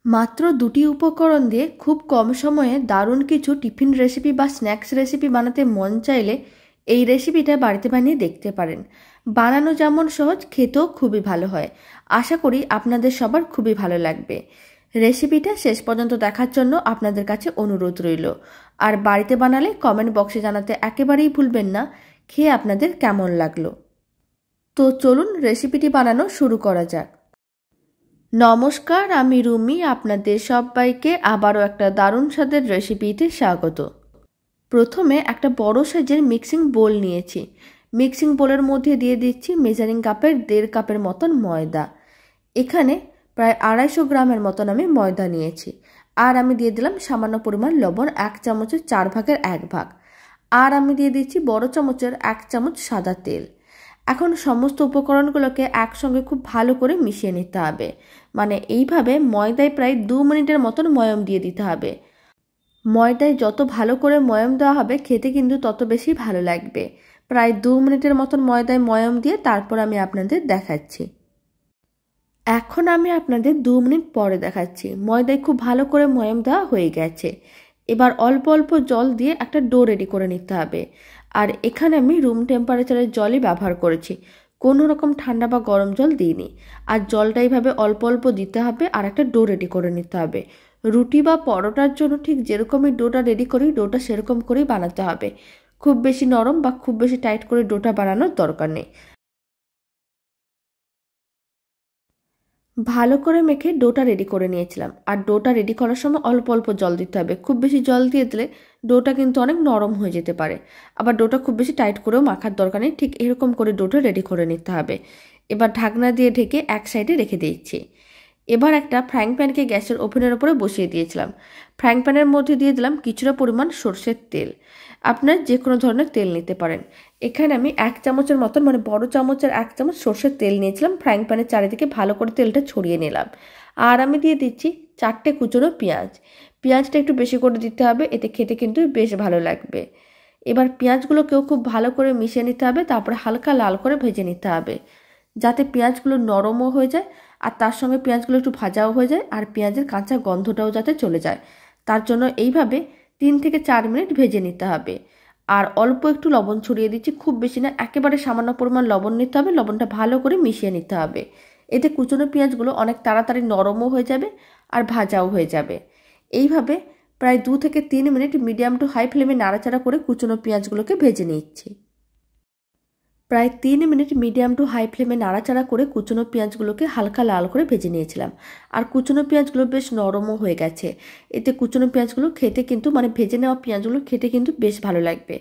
মাত্র দুটি উপকরণ দিয়ে খুব কম সময়ে দারুণ কিছু টিফিন রেসিপি বা স্ন্যাক্স রেসিপি বানাতে মন চাইলে এই রেসিপিটা বাড়িতে বানিয়ে দেখতে পারেন। বানানো যেমন সহজ, খেতেও খুবই ভালো হয়। আশা করি আপনাদের সবার খুবই ভালো লাগবে। রেসিপিটা শেষ পর্যন্ত দেখার জন্য আপনাদের কাছে অনুরোধ রইল। আর বাড়িতে বানালে কমেন্ট বক্সে জানাতে একেবারেই ভুলবেন না খেয়ে আপনাদের কেমন লাগলো। তো চলুন রেসিপিটি বানানো শুরু করা যাক। নমস্কার, আমি রুমি। আপনাদের সবাইকে আবারও একটা দারুণ স্বাদের রেসিপিতে স্বাগত। প্রথমে একটা বড় সাইজের মিক্সিং বোল নিয়েছি। মিক্সিং বোলের মধ্যে দিয়ে দিচ্ছি মেজারিং কাপের 1.5 কাপের মতন ময়দা। এখানে প্রায় 250 গ্রামের মতন আমি ময়দা নিয়েছি। আর আমি দিয়ে দিলাম সামান্য পরিমাণ লবণ, 1 চামচের 4 ভাগের 1 ভাগ। আর আমি দিয়ে দিচ্ছি বড় চামচের 1 চামচ সাদা তেল। এখন সমস্ত উপকরণগুলোকে একসঙ্গে খুব ভালো করে মিশিয়ে নিতে হবে। মানে এইভাবে ময়দায় প্রায় 2 মিনিটের মতন ময়ম দিয়ে দিতে হবে। ময়দায় যত ভালো করে ময়ম দেওয়া হবে খেতে কিন্তু তত বেশি ভালো লাগবে। প্রায় 2 মিনিটের মতন ময়দায় ময়ম দিয়ে তারপর আমি আপনাদের দেখাচ্ছি। এখন আমি আপনাদের 2 মিনিট পরে দেখাচ্ছি। ময়দায় খুব ভালো করে ময়ম দেওয়া হয়ে গেছে। এবার অল্প অল্প জল দিয়ে একটা ডো রেডি করে নিতে হবে। আর এখানে আমি রুম টেম্পারেচারের জলই ব্যবহার করেছি, কোনো রকম ঠান্ডা বা গরম জল দিইনি। আর জলটা এইভাবে অল্প অল্প দিতে হবে আর একটা ডো রেডি করে নিতে হবে। রুটি বা পরোটার জন্য ঠিক যেরকমই ডোটা রেডি করি ডোটা সেরকম করেই বানাতে হবে। খুব বেশি নরম বা খুব বেশি টাইট করে ডোটা বানানোর দরকার নেই। ভালো করে মেখে ডোটা রেডি করে নিয়েছিলাম। আর ডোটা রেডি করার সময় অল্প অল্প জল দিতে হবে। খুব বেশি জল দিয়ে দিলে ডোটা কিন্তু অনেক নরম হয়ে যেতে পারে। আবার ডোটা খুব বেশি টাইট করেও মাখার দরকার নেই। ঠিক এরকম করে ডোটা রেডি করে নিতে হবে। এবার ঢাকনা দিয়ে ঢেকে এক সাইডে রেখে দিচ্ছি। এবার একটা ফ্রাইং প্যানকে গ্যাসের ওভেনের উপরে বসিয়ে দিয়েছিলাম। ফ্রাইং প্যানের মধ্যে দিয়ে দিলাম কিছুটা পরিমাণ সর্ষের তেল। আপনার যে কোনো ধরনের তেল নিতে পারেন। এখানে আমি 1 চামচের মতন, মানে বড় চামচের 1 চামচ সর্ষের তেল নিয়েছিলাম। ফ্রাইং প্যানের চারিদিকে ভালো করে তেলটা ছড়িয়ে নিলাম। আর আমি দিয়ে দিচ্ছি 4টে কুচনো পেঁয়াজ। পেঁয়াজটা একটু বেশি করে দিতে হবে, এতে খেতে কিন্তু বেশ ভালো লাগবে। এবার পেঁয়াজগুলোকেও খুব ভালো করে মিশিয়ে নিতে হবে। তারপরে হালকা লাল করে ভেজে নিতে হবে, যাতে পেঁয়াজগুলো নরমও হয়ে যায় আর তার সঙ্গে পেঁয়াজগুলো একটু ভাজাও হয়ে যায় আর পেঁয়াজের কাঁচা গন্ধটাও যাতে চলে যায়। তার জন্য এইভাবে 3 থেকে 4 মিনিট ভেজে নিতে হবে। আর অল্প একটু লবণ ছড়িয়ে দিচ্ছি, খুব বেশি না, একেবারে সামান্য পরিমাণ লবণ নিতে হবে। লবণটা ভালো করে মিশিয়ে নিতে হবে। এতে কুচনো পেঁয়াজগুলো অনেক তাড়াতাড়ি নরমও হয়ে যাবে আর ভাজাও হয়ে যাবে। এইভাবে প্রায় 2 থেকে 3 মিনিট মিডিয়াম টু হাই ফ্লেমে নাড়াচাড়া করে কুচনো পেঁয়াজগুলোকে ভেজে নিচ্ছি। প্রায় 3 মিনিট মিডিয়াম টু হাই ফ্লেমে নাড়াচাড়া করে কুচনো পেঁয়াজগুলোকে হালকা লাল করে ভেজে নিয়েছিলাম। আর কুচনো পেঁয়াজগুলো বেশ নরমও হয়ে গেছে। এতে কুচনো পেঁয়াজগুলো খেতে কিন্তু, মানে ভেজে নেওয়া পেঁয়াজগুলো খেতে কিন্তু বেশ ভালো লাগবে।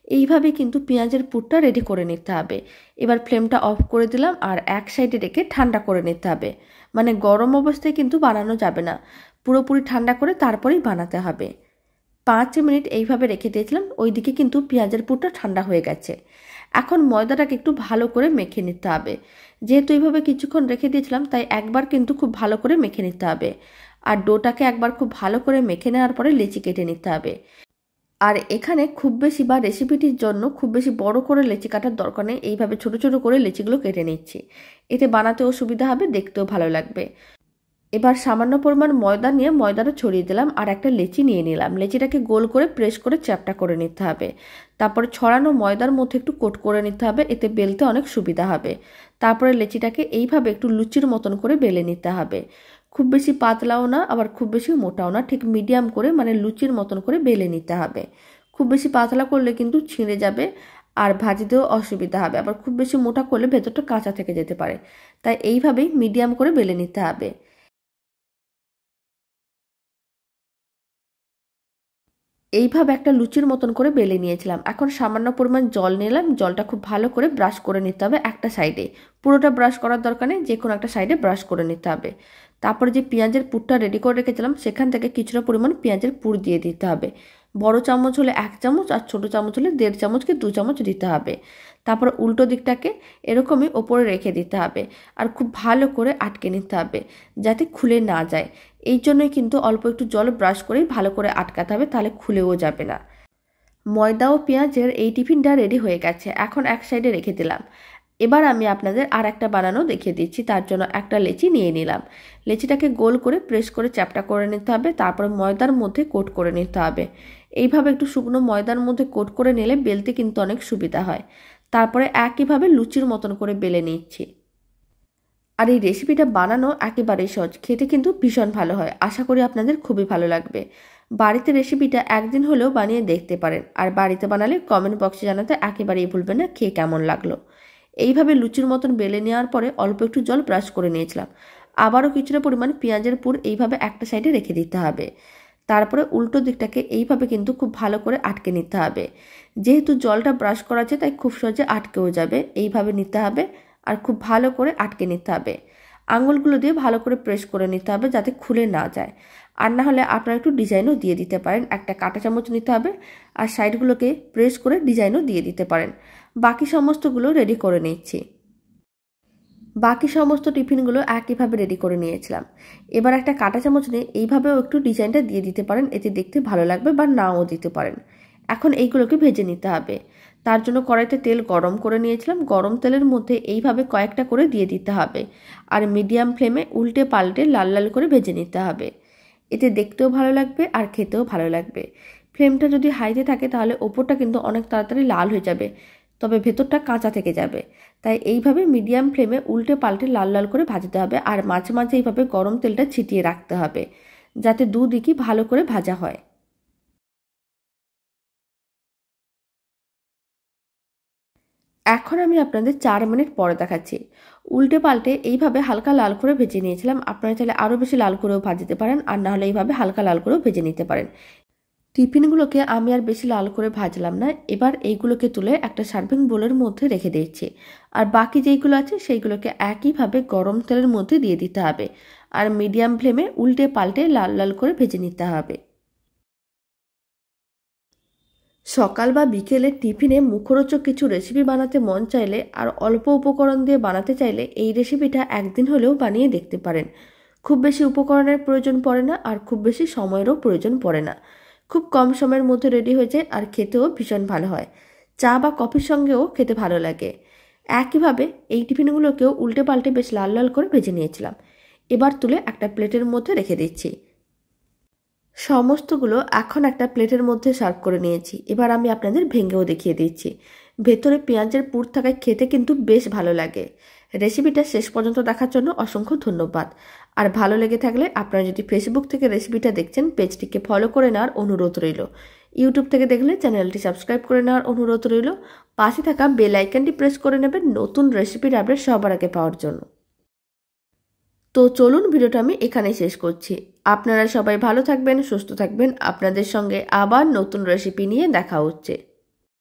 এইভাবে কিন্তু পেঁয়াজের পুরটা রেডি করে নিতে হবে। এবার ফ্লেমটা অফ করে দিলাম আর এক সাইডে রেখে ঠান্ডা করে নিতে হবে। মানে গরম অবস্থায় কিন্তু বানানো যাবে না, পুরোপুরি ঠান্ডা করে তারপরেই বানাতে হবে। 5 মিনিট এইভাবে রেখে দিয়েছিলাম। ওইদিকে কিন্তু পেঁয়াজের পুরটা ঠান্ডা হয়ে গেছে। এখন ময়দাটাকে একটু ভালো করে মেখে নিতে হবে। যেহেতু এইভাবে কিছুক্ষণ রেখে দিয়েছিলাম তাই একবার কিন্তু খুব ভালো করে মেখে নিতে হবে। আর ডোটাকে একবার খুব ভালো করে মেখে নেওয়ার পরে লেচি কেটে নিতে হবে। আর এখানে খুব বেশি, বা রেসিপিটির জন্য খুব বেশি বড় করে লেচি কাটার দরকার নেই। এইভাবে ছোট ছোট করে লেচিগুলো কেটে নিচ্ছি। এতে বানাতেও সুবিধা হবে, দেখতেও ভালো লাগবে। এবার সামান্য পরিমাণ ময়দা নিয়ে ময়দাটা ছড়িয়ে দিলাম আর একটা লেচি নিয়ে নিলাম। লেচিটাকে গোল করে প্রেস করে চ্যাপটা করে নিতে হবে। তারপরে ছড়ানো ময়দার মধ্যে একটু কোট করে নিতে হবে, এতে বেলতে অনেক সুবিধা হবে। তারপরে লেচিটাকে এইভাবে একটু লুচির মতন করে বেলে নিতে হবে। খুব বেশি পাতলাও না আবার খুব বেশি মোটাও না, ঠিক মিডিয়াম করে, মানে লুচির মতন করে বেলে নিতে হবে। খুব বেশি পাতলা করলে কিন্তু ছিঁড়ে যাবে আর ভাজতেও অসুবিধা হবে। আবার খুব বেশি মোটা করলে ভেতরটা কাঁচা থেকে যেতে পারে। তাই এইভাবেই মিডিয়াম করে বেলে নিতে হবে। এইভাবে একটা লুচির মতন করে বেলে নিয়েছিলাম। এখন সামান্য পরিমাণ জল নিলাম। জলটা খুব ভালো করে ব্রাশ করে নিতে হবে একটা সাইডে। পুরোটা ব্রাশ করার দরকার নেই, যে কোনো একটা সাইডে ব্রাশ করে নিতে হবে। তারপরে যে পেঁয়াজের পুরটা রেডি করে রেখেছিলাম সেখান থেকে কিছুটা পরিমাণ পেঁয়াজের পুর দিয়ে দিতে হবে। বড় চামচ হলে 1 চামচ আর ছোট চামচ হলে 1.5 চামচ কি 2 চামচ দিতে হবে। তারপর উল্টো দিকটাকে এরকমই ওপরে রেখে দিতে হবে আর খুব ভালো করে আটকে নিতে হবে যাতে খুলে না যায়। এই জন্যই কিন্তু অল্প একটু জল ব্রাশ করেই ভালো করে আটকাতে হবে, তাহলে খুলেও যাবে না। ময়দা ও পেঁয়াজের এই টিফিনটা রেডি হয়ে গেছে। এখন এক সাইডে রেখে দিলাম। এবার আমি আপনাদের আর একটা বানানো দেখিয়ে দিচ্ছি। তার জন্য একটা লেচি নিয়ে নিলাম। লেচিটাকে গোল করে প্রেস করে চ্যাপটা করে নিতে হবে, তারপর ময়দার মধ্যে কোট করে নিতে হবে। এইভাবে একটু শুকনো ময়দার মধ্যে কোট করে নিলে বেলতে কিন্তু অনেক সুবিধা হয়। তারপরে একইভাবে লুচির মতন করে বেলে নিচ্ছি। আর এই রেসিপিটা বানানো একেবারেই সহজ, খেতে কিন্তু ভীষণ ভালো হয়। আশা করি আপনাদের খুবই ভালো লাগবে। বাড়িতে রেসিপিটা একদিন হলেও বানিয়ে দেখতে পারেন, আর বাড়িতে বানালে কমেন্ট বক্সে জানাতে একেবারেই ভুলবেন না খেয়ে কেমন লাগলো। এইভাবে লুচির মতন বেলে নেওয়ার পরে অল্প একটু জল ব্রাশ করে নিয়েছিলাম। আবারও কিছুটা পরিমাণ পেঁয়াজের পুর এইভাবে একটা সাইডে রেখে দিতে হবে। তারপরে উল্টো দিকটাকে এইভাবে কিন্তু খুব ভালো করে আটকে নিতে হবে। যেহেতু জলটা ব্রাশ করা আছে তাই খুব সহজে আটকেও যাবে। এইভাবে নিতে হবে আর খুব ভালো করে আটকে নিতে হবে। আঙুলগুলো দিয়ে ভালো করে প্রেস করে নিতে হবে যাতে খুলে না যায়। আর না হলে আপনারা একটু ডিজাইনও দিয়ে দিতে পারেন। একটা কাঁটা চামচ নিতে হবে আর সাইডগুলোকে প্রেস করে ডিজাইনও দিয়ে দিতে পারেন। বাকি সমস্তগুলো রেডি করে নিচ্ছি। বাকি সমস্ত টিফিনগুলো একইভাবে রেডি করে নিয়েছিলাম। এবার একটা কাঁটা চামচ নিয়ে এইভাবেও একটু ডিজাইনটা দিয়ে দিতে পারেন, এতে দেখতে ভালো লাগবে, বা নাও দিতে পারেন। এখন এইগুলোকে ভেজে নিতে হবে। তার জন্য কড়াইতে তেল গরম করে নিয়েছিলাম। গরম তেলের মধ্যে এইভাবে কয়েকটা করে দিয়ে দিতে হবে আর মিডিয়াম ফ্লেমে উল্টে পাল্টে লাল লাল করে ভেজে নিতে হবে। এতে দেখতেও ভালো লাগবে আর খেতেও ভালো লাগবে। ফ্লেমটা যদি হাইতে থাকে তাহলে ওপরটা কিন্তু অনেক তাড়াতাড়ি লাল হয়ে যাবে, তবে ভেতরটা কাঁচা থেকে যাবে। তাই এইভাবে মিডিয়াম ফ্লেমে উল্টে পাল্টে লাল লাল করে ভাজতে হবে আর মাঝে মাঝে এইভাবে গরম তেলটা ছিটিয়ে রাখতে হবে যাতে দুদিকই ভালো করে ভাজা হয়। এখন আমি আপনাদের 4 মিনিট পরে দেখাচ্ছি। উল্টে পাল্টে এইভাবে হালকা লাল করে ভেজে নিয়েছিলাম। আপনারা চাইলে আরও বেশি লাল করেও ভাজতে পারেন, আর না হলে এইভাবে হালকা লাল করেও ভেজে নিতে পারেন। টিফিনগুলোকে আমি আর বেশি লাল করে ভাজলাম না। এবার এইগুলোকে তুলে একটা সার্ভিং বোলের মধ্যে রেখে দিয়েছি। আর বাকি যেইগুলো আছে সেইগুলোকে একইভাবে গরম তেলের মধ্যে দিয়ে দিতে হবে আর মিডিয়াম ফ্লেমে উল্টে পাল্টে লাল লাল করে ভেজে নিতে হবে। সকাল বা বিকেলে টিফিনে মুখরোচক কিছু রেসিপি বানাতে মন চাইলে আর অল্প উপকরণ দিয়ে বানাতে চাইলে এই রেসিপিটা একদিন হলেও বানিয়ে দেখতে পারেন। খুব বেশি উপকরণের প্রয়োজন পড়ে না আর খুব বেশি সময়েরও প্রয়োজন পড়ে না। খুব কম সময়ের মধ্যে রেডি হয়ে যায় আর খেতেও ভীষণ ভালো হয়। চা বা কফির সঙ্গেও খেতে ভালো লাগে। একইভাবে এই টিফিনগুলোকেও উল্টে পাল্টে বেশ লাল লাল করে ভেজে নিয়েছিলাম। এবার তুলে একটা প্লেটের মধ্যে রেখে দিচ্ছি। সমস্তগুলো এখন একটা প্লেটের মধ্যে সার্ভ করে নিয়েছি। এবার আমি আপনাদের ভেঙেও দেখিয়ে দিচ্ছি। ভেতরে পেঁয়াজের পুর থাকায় খেতে কিন্তু বেশ ভালো লাগে। রেসিপিটা শেষ পর্যন্ত দেখার জন্য অসংখ্য ধন্যবাদ। আর ভালো লেগে থাকলে আপনারা যদি ফেসবুক থেকে রেসিপিটা দেখছেন পেজটিকে ফলো করে নেওয়ার অনুরোধ রইল। ইউটিউব থেকে দেখলে চ্যানেলটি সাবস্ক্রাইব করে নেওয়ার অনুরোধ রইল। পাশে থাকা বেল আইকনটি প্রেস করে নেবেন নতুন রেসিপির আপডেট সবার আগে পাওয়ার জন্য। তো চলুন ভিডিওটা আমি এখানেই শেষ করছি। আপনারা সবাই ভালো থাকবেন, সুস্থ থাকবেন। আপনাদের সঙ্গে আবার নতুন রেসিপি নিয়ে দেখা হচ্ছে।